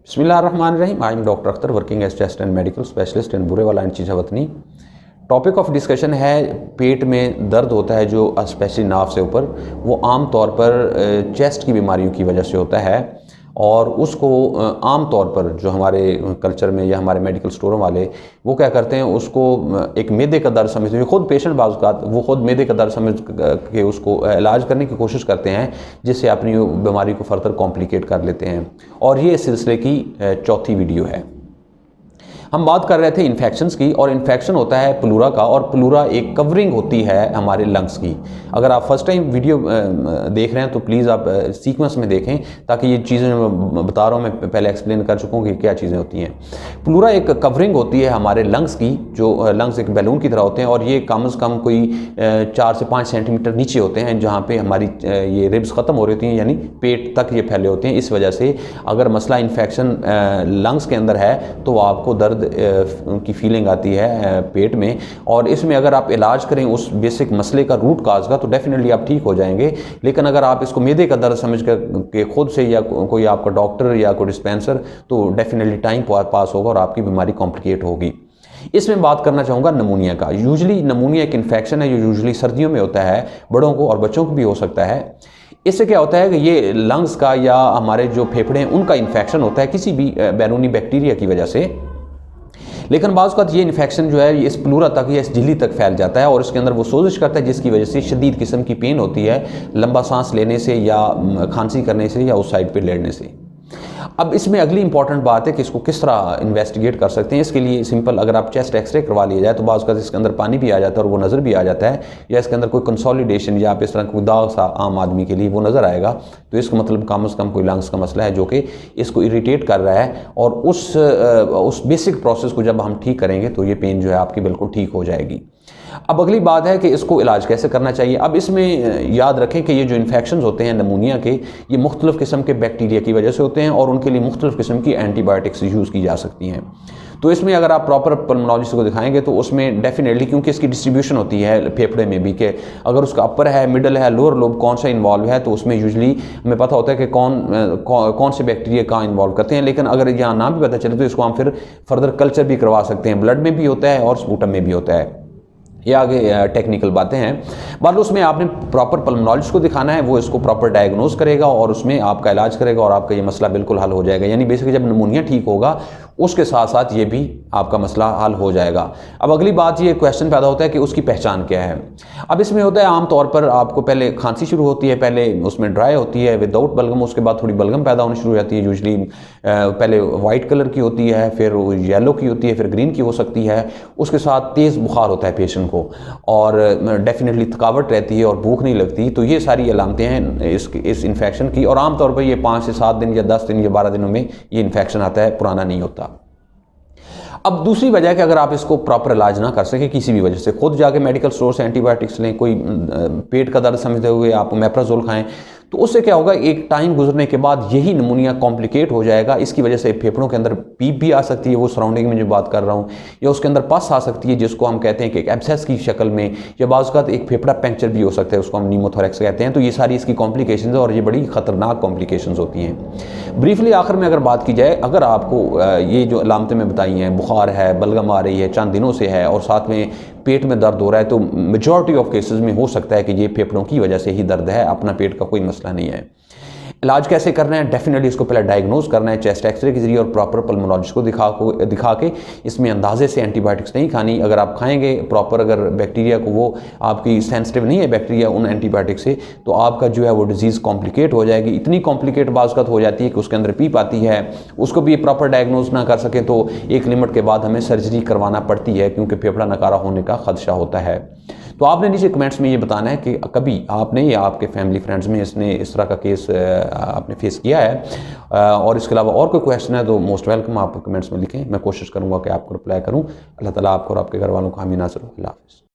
बिस्मिल्लाहिर्रहमानिर्रहीम। I am doctor Akhtar, working as chest and medical specialist in Burewala and Chichawatni. Topic of discussion है पेट में दर्द होता है जो स्पेशली नाव से ऊपर, वो आम तौर पर चेस्ट की बीमारियों की वजह से होता है और उसको आम तौर पर जो हमारे कल्चर में या हमारे मेडिकल स्टोरों वाले वो क्या करते हैं, उसको एक मैदे का दर्द समझते हैं। खुद पेशेंट बाज़ वो खुद मैदे का दर्द समझ के उसको इलाज करने की कोशिश करते हैं, जिससे अपनी बीमारी को फर्दर कॉम्प्लिकेट कर लेते हैं। और ये सिलसिले की चौथी वीडियो है। हम बात कर रहे थे इन्फेक्शंस की, और इन्फेक्शन होता है प्लूरा का, और प्लूरा एक कवरिंग होती है हमारे लंग्स की। अगर आप फर्स्ट टाइम वीडियो देख रहे हैं तो प्लीज़ आप सीक्वेंस में देखें, ताकि ये चीज़ें मैं बता रहा हूँ मैं पहले एक्सप्लेन कर चुका हूँ कि क्या चीज़ें होती हैं। प्लूरा एक कवरिंग होती है हमारे लंग्स की, जो लंग्स एक बैलून की तरह होते हैं, और ये कम से कम कोई 4 से 5 सेंटीमीटर नीचे होते हैं, जहाँ पे हमारी ये रिब्स ख़त्म हो रही होती हैं, यानी पेट तक ये फैले होते हैं। इस वजह से अगर मसला इन्फेक्शन लंग्स के अंदर है तो आपको दर्द की फीलिंग आती है पेट में, और इसमें अगर आप इलाज करें उस बेसिक मसले का, रूट काज का, तो डेफिनेटली आप ठीक हो जाएंगे। लेकिन अगर आप इसको मैदे का दर्द समझ के खुद से या कोई आपका डॉक्टर या कोई डिस्पेंसर, तो डेफिनेटली टाइम पास होगा और आपकी बीमारी कॉम्प्लिकेट होगी। इसमें बात करना चाहूँगा नमूनिया का। यूजली नमूनिया एक इन्फेक्शन है जो यूजली सर्दियों में होता है, बड़ों को और बच्चों को भी हो सकता है। इससे क्या होता है कि ये लंग्स का या हमारे जो फेफड़े हैं उनका इन्फेक्शन होता है किसी भी बैरूनी बैक्टीरिया की वजह से। लेकिन बाज़ वक़्त ये इन्फेक्शन जो है इस प्लूरा तक या इस झिल्ली तक फैल जाता है और इसके अंदर वो सोजिश करता है, जिसकी वजह से शदीद किस्म की पेन होती है, लंबा सांस लेने से या खांसी करने से या उस साइड पे लेटने से। अब इसमें अगली इंपॉर्टेंट बात है कि इसको किस तरह इन्वेस्टिगेट कर सकते हैं। इसके लिए सिंपल, अगर आप चेस्ट एक्सरे करवा लिया जाए तो बाज़ वक़्त इसके अंदर पानी भी आ जाता है और वो नज़र भी आ जाता है, या इसके अंदर कोई कंसोलिडेशन या आप इस तरह कोई दाग सा आम आदमी के लिए वो नज़र आएगा, तो इसका मतलब कम से कम कोई लंग्स का मसला है जो कि इसको इरिटेट कर रहा है। और उस बेसिक प्रोसेस को जब हम ठीक करेंगे तो ये पेन जो है आपकी बिल्कुल ठीक हो जाएगी। अब अगली बात है कि इसको इलाज कैसे करना चाहिए। अब इसमें याद रखें कि ये जो इन्फेक्शंस होते हैं नमूनिया के, ये मुख्तलिफ़ किस्म के बैक्टीरिया की वजह से होते हैं और उनके लिए मुख्तलिफ़ किस्म की एंटीबायोटिक्स यूज़ की जा सकती हैं। तो इसमें अगर आप प्रॉपर पल्मोनोलॉजिस्ट को दिखाएंगे तो उसमें डेफिनेटली, क्योंकि इसकी डिस्ट्रीब्यूशन होती है फेफड़े में भी, कि अगर उसका अपर है, मिडल है, लोअर लोब कौन सा इन्वॉल्व है, तो उसमें यूजली हमें पता होता है कि कौन से बैक्टीरिया कहाँ इन्वॉल्व करते हैं। लेकिन अगर यहाँ ना भी पता चले तो इसको हम फिर फर्दर कल्चर भी करवा सकते हैं। ब्लड में भी होता है और स्पूटम में भी होता है। ये आगे टेक्निकल बातें हैं। बाद उसमें आपने प्रॉपर पल्मोनोलॉजिस्ट को दिखाना है, वो इसको प्रॉपर डायग्नोज करेगा और उसमें आपका इलाज करेगा और आपका ये मसला बिल्कुल हल हो जाएगा। यानी बेसिकली जब नमूनिया ठीक होगा उसके साथ साथ ये भी आपका मसला हल हो जाएगा। अब अगली बात, ये क्वेश्चन पैदा होता है कि उसकी पहचान क्या है। अब इसमें होता है आमतौर पर आपको पहले खांसी शुरू होती है, पहले उसमें ड्राई होती है विदाउट बलगम, उसके बाद थोड़ी बलगम पैदा होनी शुरू हो जाती है। यूजली पहले वाइट कलर की होती है, फिर येलो की होती है, फिर ग्रीन की हो सकती है। उसके साथ तेज़ बुखार होता है पेशेंट को और डेफिनेटली थकावट रहती है और भूख नहीं लगती। तो ये सारी अलामतें हैं इस इन्फेक्शन की, और आमतौर पर ये 5 से 7 दिन या 10 दिन या 12 दिनों में ये इन्फेक्शन आता है, पुराना नहीं होता। अब दूसरी वजह कि अगर आप इसको प्रॉपर इलाज ना कर सके किसी भी वजह से, खुद जाके मेडिकल स्टोर से एंटीबायोटिक्स लें, कोई पेट का दर्द समझते हुए आप मेप्राजोल खाएं, तो उससे क्या होगा, एक टाइम गुजरने के बाद यही नमूनिया कॉम्प्लिकेट हो जाएगा। इसकी वजह से फेफड़ों के अंदर पीप भी आ सकती है, वो सराउंडिंग में जो बात कर रहा हूँ, या उसके अंदर पस आ सकती है, जिसको हम कहते हैं कि एक एब्सेस की शक्ल में, या बाज़ औक़ात एक फेफड़ा पंक्चर भी हो सकता है, उसको हम नीमोथोरेक्स कहते हैं। तो ये सारी इसकी कॉम्प्लिकेशंस है और ये बड़ी ख़तरनाक कॉम्प्लिकेशंस होती हैं। ब्रीफली आखिर में अगर बात की जाए, अगर आपको ये जो अलामतें मैं बताई हैं, बुखार है, बलगम आ रही है, चंद दिनों से है, और साथ में पेट में दर्द हो रहा है, तो मेजॉरिटी ऑफ केसेस में हो सकता है कि ये फेफड़ों की वजह से ही दर्द है, अपना पेट का कोई मसला नहीं है। इलाज कैसे करना है, डेफिनेटली इसको पहले डायग्नोज करना है चेस्ट एक्सरे के जरिए और प्रॉपर पल्मोनोलॉजिस्ट को दिखा के इसमें अंदाजे से एंटीबायोटिक्स नहीं खानी। अगर आप खाएंगे प्रॉपर, अगर बैक्टीरिया को वो आपकी सेंसिटिव नहीं है बैक्टीरिया उन एंटीबायोटिक से, तो आपका जो है वो डिजीज़ कॉम्प्लिकेट हो जाएगी। इतनी कॉम्प्लिकेट बाज़ हो जाती है कि उसके अंदर पीप आती है, उसको भी प्रॉपर डायग्नोज ना कर सके तो एक लिमिट के बाद हमें सर्जरी करवाना पड़ती है, क्योंकि फेफड़ा नकारा होने का खदशा होता है। तो आपने नीचे कमेंट्स में ये बताना है कि कभी आपने या आपके फैमिली फ्रेंड्स में इसने इस तरह का केस आपने फेस किया है, और इसके अलावा और कोई क्वेश्चन है तो मोस्ट वेलकम आप कमेंट्स में लिखें, मैं कोशिश करूँगा कि आपको रिप्लाई करूँ। अल्लाह ताला आपको और आपके घर वालों को हामी नाज़र हो। अल्लाह हाफ़िज़।